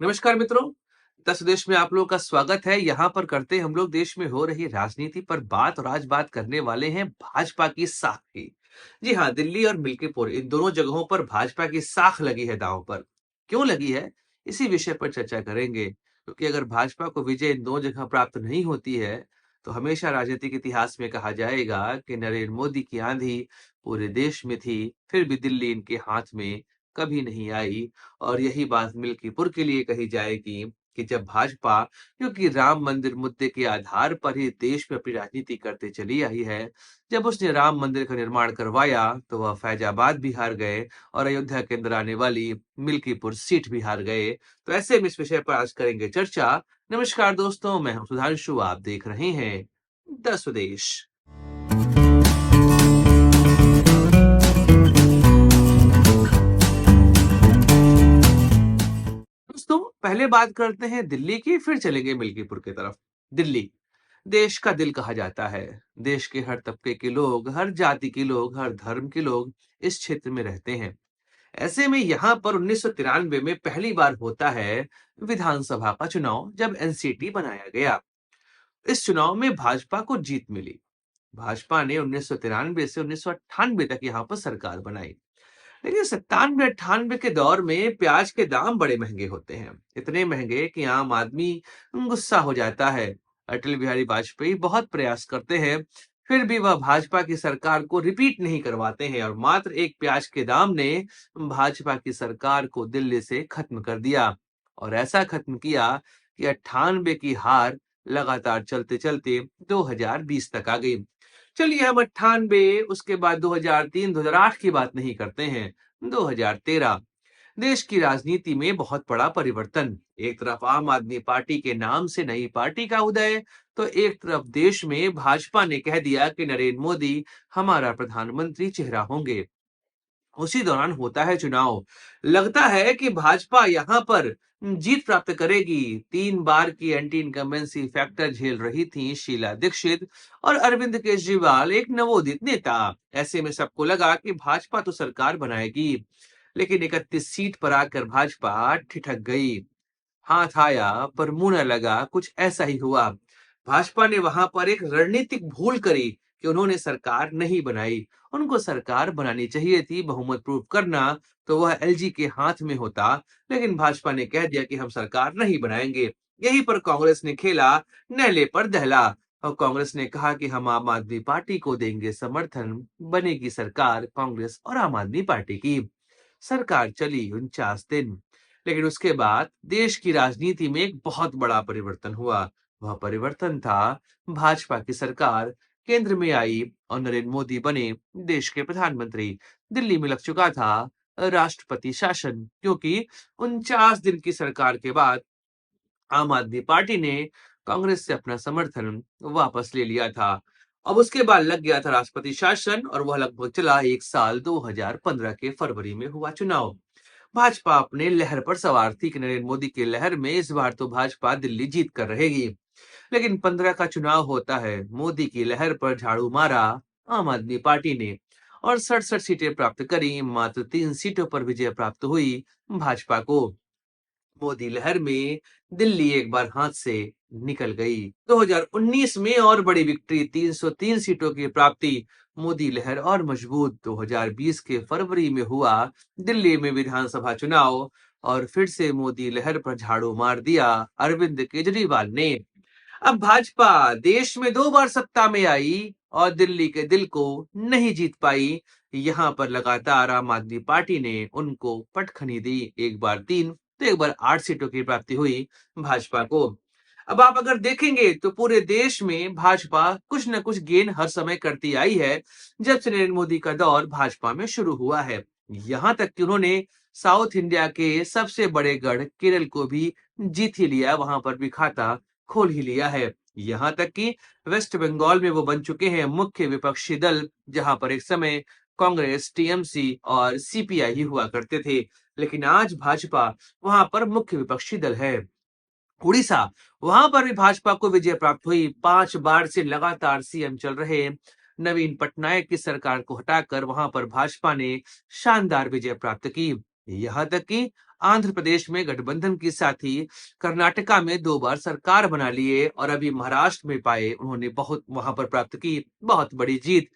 नमस्कार मित्रों। दस देश में आप लोगों का स्वागत है। यहाँ पर करते हैं हम लोग देश में हो रही राजनीति पर बात, और आज बात करने वाले हैं भाजपा की साख की। जी हाँ, दिल्ली और मिल्कीपुर इन दोनों जगहों पर भाजपा की साख लगी है दांव पर। क्यों लगी है, इसी विषय पर चर्चा करेंगे, क्योंकि अगर भाजपा को विजय इन दो जगह प्राप्त नहीं होती है तो हमेशा राजनीतिक इतिहास में कहा जाएगा कि नरेंद्र मोदी की आंधी पूरे देश में थी, फिर भी दिल्ली इनके हाथ में कभी नहीं आई। और यही बात मिल्कीपुर के लिए कही जाएगी कि जब भाजपा, क्योंकि राम मंदिर मुद्दे के आधार पर ही देश में अपनी राजनीति करते चली आई है, जब उसने राम मंदिर का निर्माण करवाया तो वह फैजाबाद भी हार गए और अयोध्या के अंदर आने वाली मिल्कीपुर सीट भी हार गए। तो ऐसे में इस विषय पर आज करेंगे चर्चा। नमस्कार दोस्तों, मैं हूं सुधांशु, आप देख रहे हैं द स्वदेश। दोस्तों, पहले बात करते हैं दिल्ली की, फिर चलेंगे मिल्कीपुर की तरफ। दिल्ली देश का दिल कहा जाता है। देश के हर तबके के लोग, हर जाति के लोग, हर धर्म के लोग इस क्षेत्र में रहते हैं। ऐसे में यहाँ पर 1993 में पहली बार होता है विधानसभा का चुनाव, जब एनसीटी बनाया गया। इस चुनाव में भाजपा को जीत मिली। भाजपा ने 1993 से 1998 तक यहाँ पर सरकार बनाई। लेकिन 97-98 के दौर में प्याज के दाम बड़े महंगे होते हैं, इतने महंगे कि आम आदमी गुस्सा हो जाता है। अटल बिहारी वाजपेयी बहुत प्रयास करते हैं, फिर भी वह भाजपा की सरकार को रिपीट नहीं करवाते हैं, और मात्र एक प्याज के दाम ने भाजपा की सरकार को दिल्ली से खत्म कर दिया। और ऐसा खत्म किया कि 98 की हार लगातार चलते चलते 2020 तक आ गई। चलिए हम 98, उसके बाद 2003, 2008 की बात नहीं करते हैं। 2013 देश की राजनीति में बहुत बड़ा परिवर्तन। एक तरफ आम आदमी पार्टी के नाम से नई पार्टी का उदय, तो एक तरफ देश में भाजपा ने कह दिया कि नरेंद्र मोदी हमारा प्रधानमंत्री चेहरा होंगे। उसी दौरान होता है चुनाव। लगता है कि भाजपा यहाँ पर जीत प्राप्त करेगी। 3 बार की एंटी इनकम्बेंसी फैक्टर झेल रही थी शीला दीक्षित और अरविंद केजरीवाल, एक नवोदित नेता। ऐसे में सबको लगा कि भाजपा तो सरकार बनाएगी, लेकिन 31 सीट पर आकर भाजपा ठिठक गई। हाथ आया पर मुंह न लगा, कुछ ऐसा ही हुआ। भाजपा ने वहां पर एक रणनीतिक भूल करी कि उन्होंने सरकार नहीं बनाई। उनको सरकार बनानी चाहिए थी, बहुमत प्रूव करना तो वह एलजी के हाथ में होता, लेकिन भाजपा ने कह दिया कि हम सरकार नहीं बनाएंगे। यहीं पर कांग्रेस ने खेला नहले पर दहला, और कांग्रेस ने कहा कि हम आम आदमी पार्टी को देंगे समर्थन, बनेगी सरकार कांग्रेस और आम आदमी पार्टी की। सरकार चली 49 दिन, लेकिन उसके बाद देश की राजनीति में एक बहुत बड़ा परिवर्तन हुआ। वह परिवर्तन था भाजपा की सरकार केंद्र में आई और नरेंद्र मोदी बने देश के प्रधानमंत्री। दिल्ली में लग चुका था राष्ट्रपति शासन, क्योंकि 49 दिन की सरकार के बाद आम आदमी पार्टी ने कांग्रेस से अपना समर्थन वापस ले लिया था। अब उसके बाद लग गया था राष्ट्रपति शासन, और वह लगभग चला 1 साल। 2015 के फरवरी में हुआ चुनाव। भाजपा अपने लहर पर सवार थी कि नरेंद्र मोदी की लहर में इस बार तो भाजपा दिल्ली जीत कर रहेगी। लेकिन 15 का चुनाव होता है, मोदी की लहर पर झाड़ू मारा आम आदमी पार्टी ने और 67 सीटें प्राप्त करी। मात्र 3 सीटों पर विजय प्राप्त हुई भाजपा को। मोदी लहर में दिल्ली एक बार हाथ से निकल गई। 2019 में और बड़ी विक्ट्री, 303 सीटों की प्राप्ति। मोदी लहर और मजबूत। 2020 के फरवरी में हुआ दिल्ली में विधानसभा चुनाव, और फिर से मोदी लहर पर झाड़ू मार दिया अरविंद केजरीवाल ने। अब भाजपा देश में 2 बार सत्ता में आई और दिल्ली के दिल को नहीं जीत पाई। यहाँ पर लगातार आम आदमी पार्टी ने उनको पटखनी दी, एक बार 3 तो एक बार 8 सीटों की प्राप्ति हुई भाजपा को। अब आप अगर देखेंगे तो पूरे देश में भाजपा कुछ न कुछ गेन हर समय करती आई है, जब से नरेंद्र मोदी का दौर भाजपा में शुरू हुआ है। यहाँ तक कि उन्होंने साउथ इंडिया के सबसे बड़े गढ़ केरल को भी जीत ही लिया, वहां पर भी खाता खोल ही लिया है। यहाँ तक कि वेस्ट बंगाल में वो बन चुके हैं मुख्य विपक्षी दल, जहां पर एक समय कांग्रेस, टीएमसी और सीपीआई ही हुआ करते थे, लेकिन आज भाजपा वहां पर मुख्य विपक्षी दल है। उड़ीसा, वहां पर भी भाजपा को विजय प्राप्त हुई। 5 बार से लगातार सीएम चल रहे नवीन पटनायक की सरकार को हटाकर वहां पर भाजपा ने शानदार विजय प्राप्त की। यहाँ तक कि आंध्र प्रदेश में गठबंधन के साथ ही कर्नाटका में 2 बार सरकार बना लिए और अभी महाराष्ट्र में पाए उन्होंने बहुत वहां पर प्राप्त की बहुत बड़ी जीत।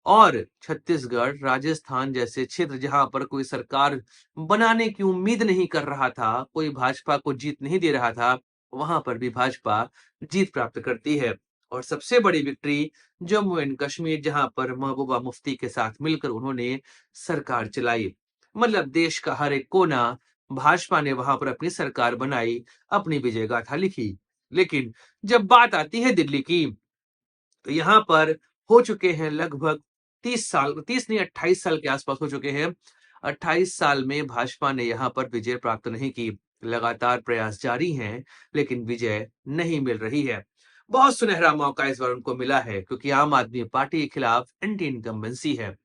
और छत्तीसगढ़, राजस्थान जैसे क्षेत्र जहां पर कोई सरकार बनाने की उम्मीद नहीं कर रहा था, कोई भाजपा को जीत नहीं दे रहा था, वहां पर भी भाजपा जीत प्राप्त करती है। और सबसे बड़ी विक्ट्री जम्मू एंड कश्मीर जहां पर महबूबा मुफ्ती के साथ मिलकर उन्होंने सरकार चलाई। मतलब देश का हर एक कोना भाजपा ने वहां पर अपनी सरकार बनाई, अपनी विजय गाथा लिखी। लेकिन जब बात आती है दिल्ली की, तो यहाँ पर हो चुके हैं लगभग 30 साल, 30 नहीं 28 साल के आसपास हो चुके हैं। 28 साल में भाजपा ने यहाँ पर विजय प्राप्त नहीं की। लगातार प्रयास जारी हैं, लेकिन विजय नहीं मिल रही है। बहुत सुनहरा मौका इस बार उनको मिला है क्योंकि आम आदमी पार्टी के खिलाफ एंटी इनकम्बेंसी है।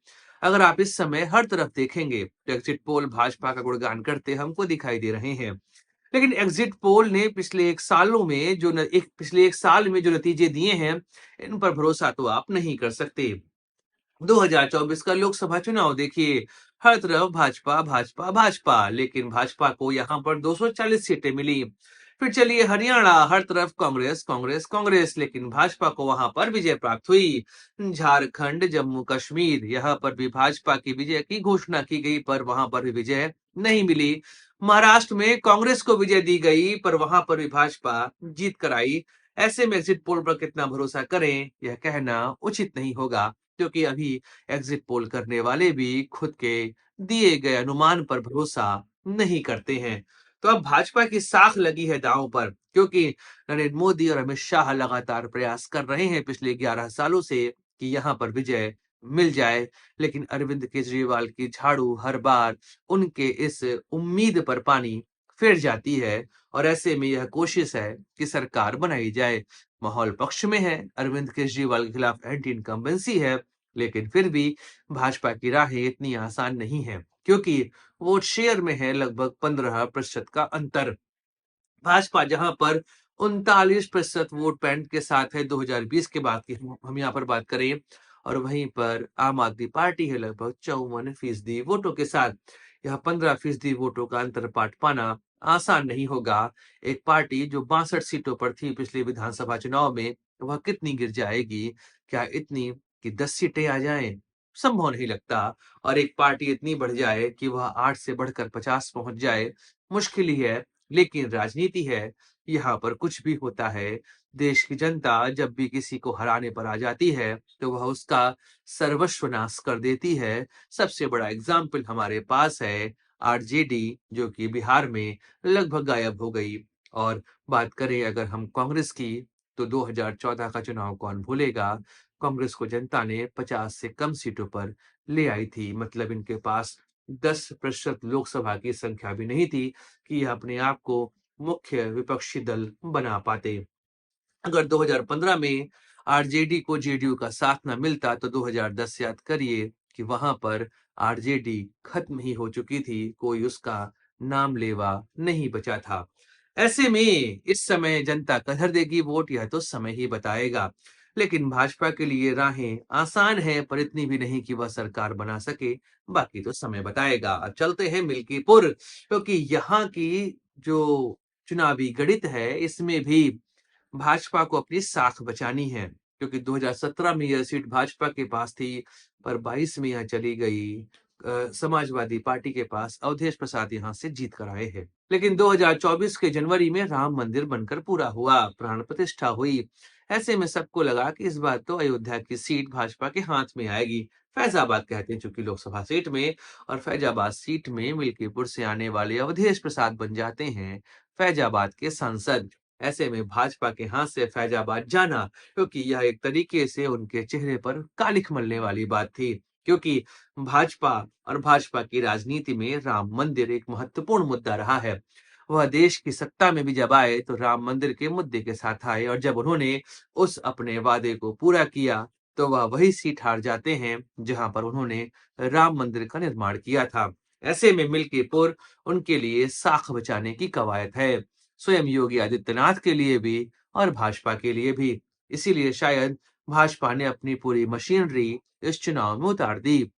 अगर आप इस समय हर तरफ देखेंगे तो एग्जिट पोल भाजपा का गुणगान करते हमको दिखाई दे रहे हैं। लेकिन एग्जिट पोल ने पिछले एक साल में जो नतीजे दिए हैं, इन पर भरोसा तो आप नहीं कर सकते। 2024 का लोकसभा चुनाव देखिए, हर तरफ भाजपा, भाजपा, भाजपा, लेकिन भाजपा को यहाँ पर 240 सीटें मिली। फिर चलिए हरियाणा, हर तरफ कांग्रेस, कांग्रेस, कांग्रेस, लेकिन भाजपा को वहां पर विजय प्राप्त हुई। झारखंड, जम्मू कश्मीर, यहाँ पर भी भाजपा की विजय की घोषणा की गई, पर वहां पर भी विजय नहीं मिली। महाराष्ट्र में कांग्रेस को विजय दी गई, पर वहां पर भी भाजपा जीत कर आई। ऐसे में एग्जिट पोल पर कितना भरोसा करें, यह कहना उचित नहीं होगा, क्योंकि अभी एग्जिट पोल करने वाले भी खुद के दिए गए अनुमान पर भरोसा नहीं करते हैं। तो अब भाजपा की साख लगी है दांव पर, क्योंकि नरेंद्र मोदी और अमित शाह लगातार प्रयास कर रहे हैं पिछले 11 सालों से कि यहाँ पर विजय मिल जाए। लेकिन अरविंद केजरीवाल की झाड़ू हर बार उनके इस उम्मीद पर पानी फिर जाती है, और ऐसे में यह कोशिश है कि सरकार बनाई जाए। माहौल पक्ष में है, अरविंद केजरीवाल के खिलाफ एंटी इनकम्बेंसी है, लेकिन फिर भी भाजपा की राहें इतनी आसान नहीं है, क्योंकि वोट शेयर में है लगभग 15% का अंतर। भाजपा जहां पर 39% वोट बैंक के साथ है 2020 के बाद की हम यहाँ पर बात करें, और वहीं पर आम आदमी पार्टी है लगभग 54% वोटों के साथ। यह 15% वोटों का अंतर पाट पाना आसान नहीं होगा। एक पार्टी जो 62 सीटों पर थी पिछले विधानसभा चुनाव में, वह कितनी गिर जाएगी? क्या इतनी कि 10 सीटें आ जाएं? संभव नहीं लगता। और एक पार्टी इतनी बढ़ जाए कि वह 8 से बढ़कर 50 पहुंच जाए, मुश्किल ही है। लेकिन राजनीति है, यहाँ पर कुछ भी होता है। देश की जनता जब भी किसी को हराने पर आ जाती है, तो वह उसका सर्वस्व नाश कर देती है। सबसे बड़ा एग्जाम्पल हमारे पास है आरजेडी, जो कि बिहार में लगभग गायब हो गई। और बात करें अगर हम कांग्रेस की, तो 2014 का चुनाव कौन भूलेगा? कांग्रेस को जनता ने 50 से कम सीटों पर ले आई थी। मतलब इनके पास 10% लोकसभा की संख्या भी नहीं थी कि यह अपने आप को मुख्य विपक्षी दल बना पाते। अगर 2015 में आरजेडी को जेडीयू का साथ न मिलता, तो 2010 याद करिए कि वहां पर आरजेडी खत्म ही हो चुकी थी, कोई उसका नाम लेवा नहीं बचा था। ऐसे में इस समय जनता कधर देगी वोट, यह तो समय ही बताएगा। लेकिन भाजपा के लिए राहें आसान है, पर इतनी भी नहीं कि वह सरकार बना सके। बाकी तो समय बताएगा। अब चलते हैं मिल्कीपुर, क्योंकि यहाँ की जो चुनावी गणित है, इसमें भी भाजपा को अपनी साख बचानी है, क्योंकि 2017 में यह सीट भाजपा के पास थी, पर 22 में यह चली गई समाजवादी पार्टी के पास। अवधेश प्रसाद यहां से जीत कर आए हैं। लेकिन 2024 के जनवरी में राम मंदिर बनकर पूरा हुआ, प्राण प्रतिष्ठा हुई। ऐसे में सबको लगा कि इस बार तो अयोध्या की सीट भाजपा के हाथ में आएगी। फैजाबाद कहते हैं चूंकि लोकसभा सीट में, और फैजाबाद सीट में मिल्कीपुर से आने वाले अवधेश प्रसाद बन जाते हैं फैजाबाद के सांसद। ऐसे में भाजपा के हाथ से फैजाबाद जाना, क्योंकि यह एक तरीके से उनके चेहरे पर कालिख मलने वाली बात थी, क्योंकि भाजपा और भाजपा की राजनीति में राम मंदिर एक महत्वपूर्ण मुद्दा रहा है। वह देश की सत्ता में भी जब आए, तो राम मंदिर के मुद्दे के साथ आए, और जब उन्होंने उस अपने वादे को पूरा किया, तो वह वही सीट हार जाते हैं जहां पर उन्होंने राम मंदिर का निर्माण किया था। ऐसे में मिल्कीपुर उनके लिए साख बचाने की कवायद है, स्वयं योगी आदित्यनाथ के लिए भी और भाजपा के लिए भी। इसीलिए शायद भाजपा ने अपनी पूरी मशीनरी इस चुनाव में उतार दी।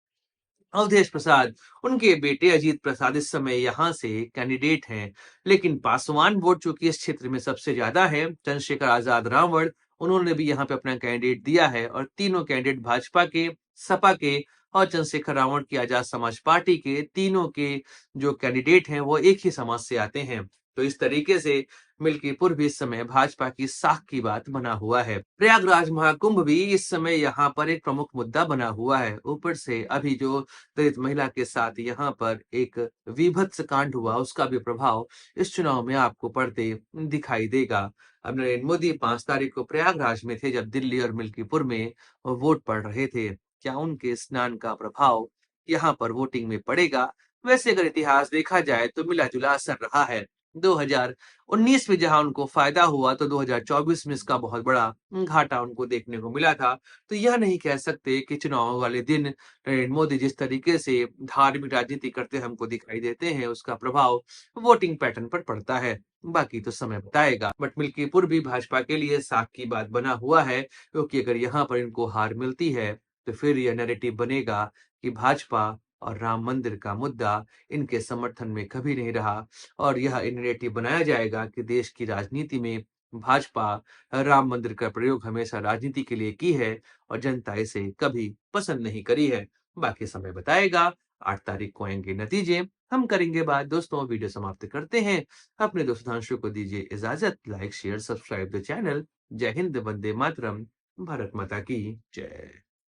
अवधेश प्रसाद, उनके बेटे अजीत प्रसाद इस समय यहाँ से कैंडिडेट हैं। लेकिन पासवान वोट चूंकि इस क्षेत्र में सबसे ज्यादा है, चंद्रशेखर आजाद रावण, उन्होंने भी यहाँ पे अपना कैंडिडेट दिया है और तीनों कैंडिडेट भाजपा के, सपा के और चंद्रशेखर रावण की आजाद समाज पार्टी के, तीनों के जो कैंडिडेट हैं वो एक ही समाज से आते हैं। तो इस तरीके से मिल्कीपुर भी इस समय भाजपा की साख की बात बना हुआ है। प्रयागराज महाकुंभ भी इस समय यहाँ पर एक प्रमुख मुद्दा बना हुआ है। ऊपर से अभी जो दलित महिला के साथ यहाँ पर एक वीभत्स कांड हुआ, उसका भी प्रभाव इस चुनाव में आपको पड़ते दिखाई देगा। अब नरेंद्र मोदी 5 तारीख को प्रयागराज में थे जब दिल्ली और मिल्कीपुर में वोट पड़ रहे थे। क्या उनके स्नान का प्रभाव यहाँ पर वोटिंग में पड़ेगा? वैसे अगर इतिहास देखा जाए तो मिला-जुला असर रहा है। 2019 में जहां उनको फायदा हुआ तो 2024 में इसका बहुत बड़ा घाटा उनको देखने को मिला था। तो यह नहीं कह सकते कि चुनाव वाले दिन नरेंद्र मोदी जिस तरीके से धार्मिक राजनीति करते हमको दिखाई देते हैं, उसका प्रभाव वोटिंग पैटर्न पर पड़ता है। बाकी तो समय बताएगा। बट मिल्कीपुर भी भाजपा के लिए साख की बात बना हुआ है, क्योंकि अगर यहाँ पर इनको हार मिलती है तो फिर यह नैरेटिव बनेगा कि भाजपा और राम मंदिर का मुद्दा इनके समर्थन में कभी नहीं रहा और यह नैरेटिव बनाया जाएगा कि देश की राजनीति में भाजपा राम मंदिर का प्रयोग हमेशा राजनीति के लिए की है और जनता इसे कभी पसंद नहीं करी है। बाकी समय बताएगा। 8 तारीख को आएंगे नतीजे, हम करेंगे बात। दोस्तों, वीडियो समाप्त करते हैं। अपने दोस्त सुधांशु को दीजिए इजाजत। Like share subscribe the channel. जय हिंद, वंदे मातरम, भारत माता की जय।